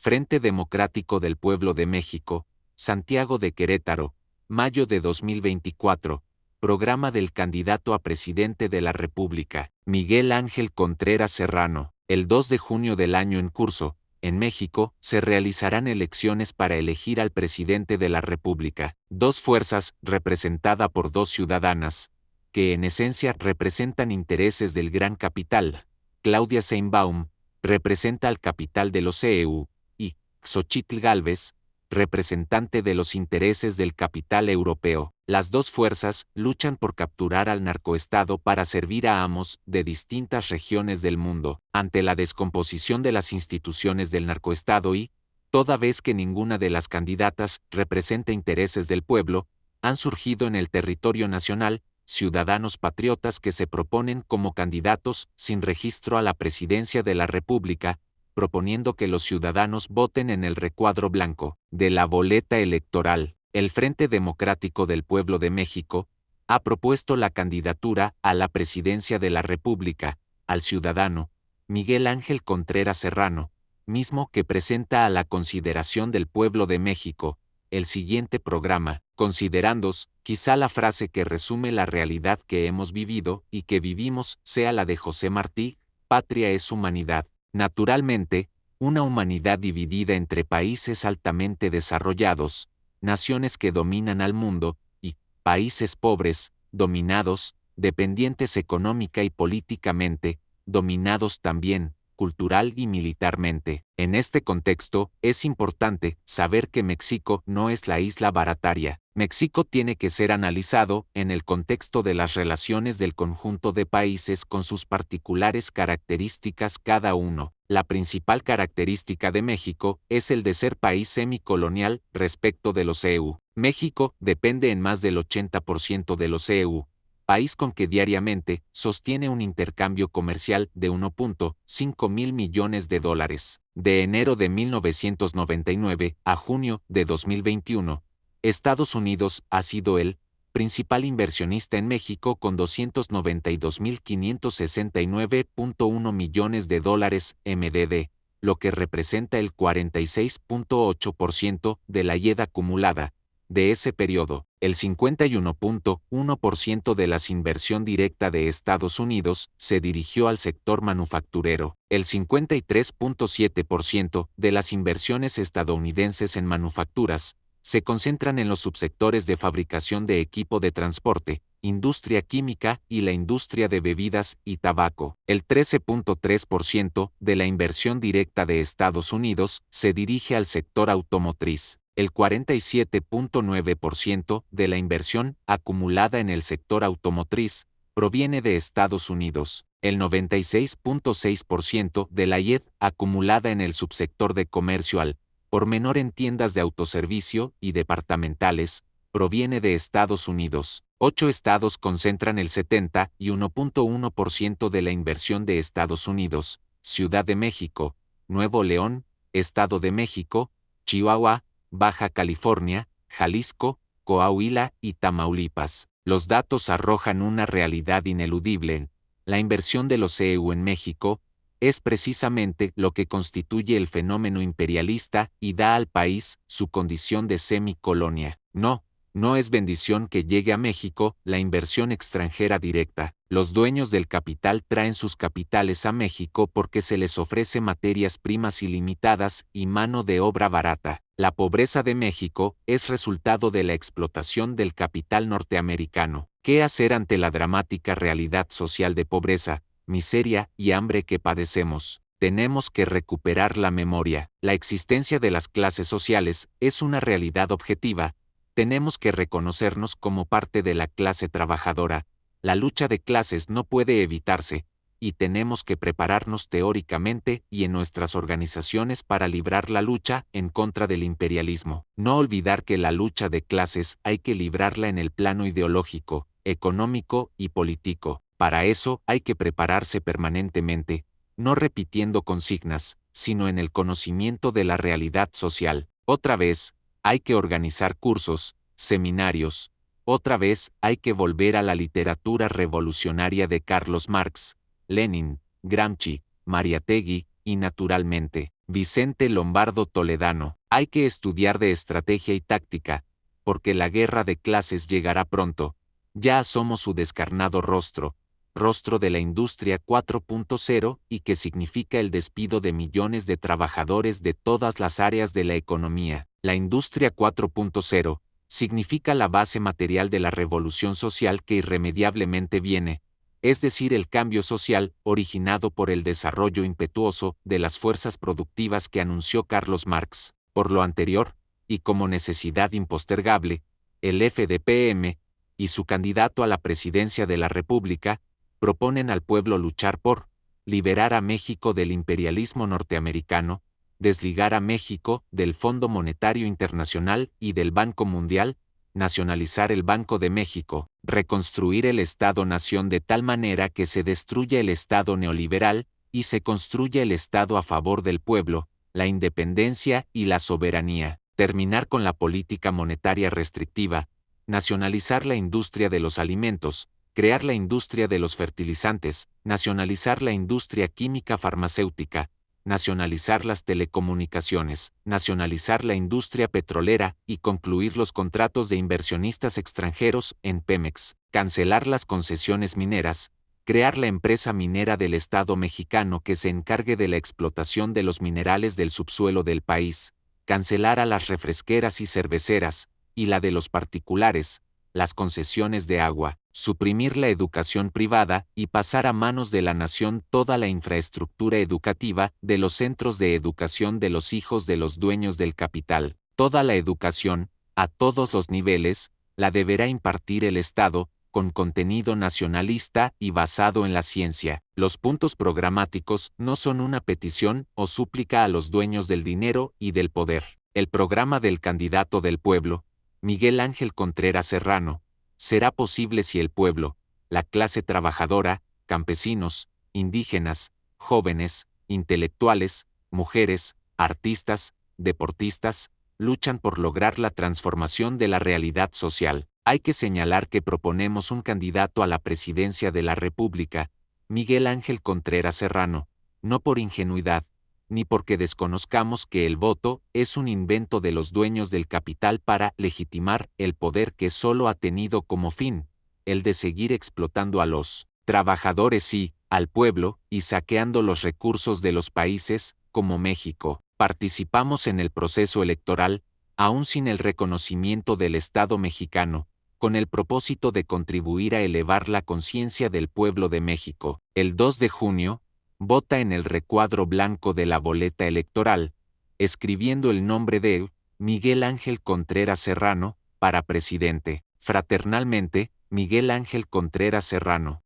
Frente Democrático del Pueblo de México, Santiago de Querétaro, mayo de 2024, programa del candidato a presidente de la República, Miguel Ángel Contreras Serrano. El 2 de junio del año en curso, en México, se realizarán elecciones para elegir al presidente de la República. Dos fuerzas, representada por dos ciudadanas, que en esencia representan intereses del gran capital. Claudia Sheinbaum representa al capital de los CEU, y Xóchitl Gálvez, representante de los intereses del capital europeo. Las dos fuerzas luchan por capturar al narcoestado para servir a amos de distintas regiones del mundo. Ante la descomposición de las instituciones del narcoestado y, toda vez que ninguna de las candidatas representa intereses del pueblo, han surgido en el territorio nacional ciudadanos patriotas que se proponen como candidatos sin registro a la presidencia de la República, proponiendo que los ciudadanos voten en el recuadro blanco de la boleta electoral. El Frente Democrático del Pueblo de México ha propuesto la candidatura a la presidencia de la República al ciudadano Miguel Ángel Contreras Serrano, mismo que presenta a la consideración del pueblo de México el siguiente programa, considerándos, quizá la frase que resume la realidad que hemos vivido y que vivimos sea la de José Martí: patria es humanidad. Naturalmente, una humanidad dividida entre países altamente desarrollados, naciones que dominan al mundo, y países pobres, dominados, dependientes económica y políticamente, dominados también, cultural y militarmente. En este contexto, es importante saber que México no es la isla barataria. México tiene que ser analizado en el contexto de las relaciones del conjunto de países con sus particulares características cada uno. La principal característica de México es el de ser país semicolonial respecto de los EU. México depende en más del 80% de los EU, país con que diariamente sostiene un intercambio comercial de 1.5 mil millones de dólares. De enero de 1999 a junio de 2021, Estados Unidos ha sido el principal inversionista en México con 292.569.1 millones de dólares MDD, lo que representa el 46.8% de la IED acumulada de ese periodo. El 51.1% de la inversión directa de Estados Unidos se dirigió al sector manufacturero. El 53.7% de las inversiones estadounidenses en manufacturas se concentran en los subsectores de fabricación de equipo de transporte, industria química y la industria de bebidas y tabaco. El 13.3% de la inversión directa de Estados Unidos se dirige al sector automotriz. El 47.9% de la inversión acumulada en el sector automotriz proviene de Estados Unidos. El 96.6% de la IED acumulada en el subsector de comercio al por menor en tiendas de autoservicio y departamentales proviene de Estados Unidos. 8 estados concentran el 71.1% de la inversión de Estados Unidos: Ciudad de México, Nuevo León, Estado de México, Chihuahua, Baja California, Jalisco, Coahuila y Tamaulipas. Los datos arrojan una realidad ineludible. La inversión de los EU en México es precisamente lo que constituye el fenómeno imperialista y da al país su condición de semicolonia. No es bendición que llegue a México la inversión extranjera directa. Los dueños del capital traen sus capitales a México porque se les ofrece materias primas ilimitadas y mano de obra barata. La pobreza de México es resultado de la explotación del capital norteamericano. ¿Qué hacer ante la dramática realidad social de pobreza, miseria y hambre que padecemos? Tenemos que recuperar la memoria. La existencia de las clases sociales es una realidad objetiva. Tenemos que reconocernos como parte de la clase trabajadora. La lucha de clases no puede evitarse, y tenemos que prepararnos teóricamente y en nuestras organizaciones para librar la lucha en contra del imperialismo. No olvidar que la lucha de clases hay que librarla en el plano ideológico, económico y político. Para eso hay que prepararse permanentemente, no repitiendo consignas, sino en el conocimiento de la realidad social. Otra vez, hay que organizar cursos, seminarios. Otra vez hay que volver a la literatura revolucionaria de Carlos Marx, Lenin, Gramsci, Mariátegui, y naturalmente. Vicente Lombardo Toledano. Hay que estudiar de estrategia y táctica, porque la guerra de clases llegará pronto. Ya asomó su descarnado rostro de la industria 4.0 y que significa el despido de millones de trabajadores de todas las áreas de la economía. La industria 4.0 significa la base material de la revolución social que irremediablemente viene, es decir, el cambio social originado por el desarrollo impetuoso de las fuerzas productivas que anunció Carlos Marx. Por lo anterior, y como necesidad impostergable, el FDPM y su candidato a la presidencia de la República proponen al pueblo luchar por liberar a México del imperialismo norteamericano, desligar a México del Fondo Monetario Internacional y del Banco Mundial, nacionalizar el Banco de México, reconstruir el Estado-nación de tal manera que se destruya el Estado neoliberal y se construya el Estado a favor del pueblo, la independencia y la soberanía, terminar con la política monetaria restrictiva, nacionalizar la industria de los alimentos, crear la industria de los fertilizantes, nacionalizar la industria química farmacéutica, nacionalizar las telecomunicaciones, nacionalizar la industria petrolera y concluir los contratos de inversionistas extranjeros en Pemex, cancelar las concesiones mineras, crear la empresa minera del Estado mexicano que se encargue de la explotación de los minerales del subsuelo del país, cancelar a las refresqueras y cerveceras, y la de los particulares, las concesiones de agua, suprimir la educación privada y pasar a manos de la nación toda la infraestructura educativa de los centros de educación de los hijos de los dueños del capital. Toda la educación, a todos los niveles, la deberá impartir el Estado, con contenido nacionalista y basado en la ciencia. Los puntos programáticos no son una petición o súplica a los dueños del dinero y del poder. El programa del candidato del pueblo, Miguel Ángel Contreras Serrano, será posible si el pueblo, la clase trabajadora, campesinos, indígenas, jóvenes, intelectuales, mujeres, artistas, deportistas, luchan por lograr la transformación de la realidad social. Hay que señalar que proponemos un candidato a la presidencia de la República, Miguel Ángel Contreras Serrano, no por ingenuidad, ni porque desconozcamos que el voto es un invento de los dueños del capital para legitimar el poder que solo ha tenido como fin, el de seguir explotando a los trabajadores y al pueblo y saqueando los recursos de los países, como México. Participamos en el proceso electoral, aún sin el reconocimiento del Estado mexicano, con el propósito de contribuir a elevar la conciencia del pueblo de México. El 2 de junio, vota en el recuadro blanco de la boleta electoral, escribiendo el nombre de Miguel Ángel Contreras Serrano para presidente. Fraternalmente, Miguel Ángel Contreras Serrano.